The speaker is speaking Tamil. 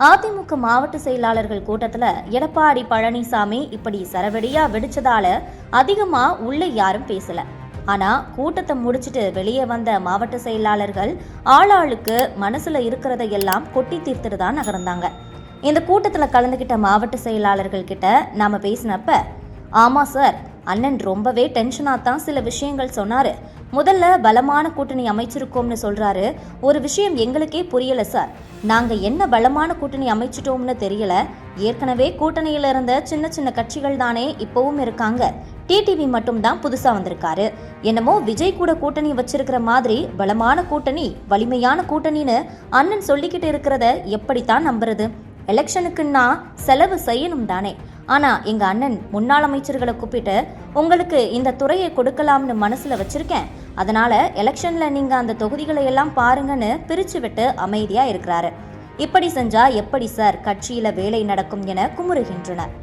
அதிமுக மாவட்ட செயலாளர்கள் கூட்டத்துல எடப்பாடி பழனிசாமி இப்படி சரவெடியா வெடிச்சதால அதிகமா உள்ள யாரும் பேசல. ஆனா கூட்டத்தை முடிச்சிட்டு வெளியே வந்த மாவட்ட செயலாளர்கள் ஆளாளுக்கு மனசுல இருக்கிறதையெல்லாம் கொட்டி தீர்த்துட்டு தான் நகர்ந்தாங்க. இந்த கூட்டத்துல கலந்துகிட்ட மாவட்ட செயலாளர்கள் கிட்ட நாம பேசினப்ப, ஆமா சார், அண்ணன் ரொம்பவே டென்ஷனா தான் சில விஷயங்கள் சொன்னாரு. முதல்ல பலமான கூட்டணி அமைச்சிருக்கோம்னு சொல்றாரு. ஒரு விஷயம் எங்களுக்கே புரியல சார். நாங்க என்ன பலமான கூட்டணி அமைச்சிட்டோம்னு தெரியல. ஏற்கனவே கூட்டணியில இருந்த சின்ன சின்ன கட்சிகள் தானே இப்பவும் இருக்காங்க. டிடிவி மட்டும் தான் புதுசா வந்திருக்காரு. என்னமோ விஜய் கூட கூட்டணி வச்சிருக்கிற மாதிரி பலமான கூட்டணி, வலிமையான கூட்டணின்னு அண்ணன் சொல்லிக்கிட்டு இருக்கிறத எப்படித்தான் நம்புறது? எலெக்ஷனுக்குன்னா செலவு செய்யணும் தானே. ஆனா எங்க அண்ணன் முன்னாள் அமைச்சர்களை கூப்பிட்டு உங்களுக்கு இந்த துறையை கொடுக்கலாம்னு மனசுல வச்சிருக்கேன், அதனால எலெக்ஷன்ல நீங்க அந்த தொகுதிகளை எல்லாம் பாருங்கன்னு பிரிச்சு விட்டு அமைதியா இருக்கிறாரு. இப்படி செஞ்சா எப்படி சார் கட்சியில வேலை நடக்கும் என குமுறுகின்றனர்.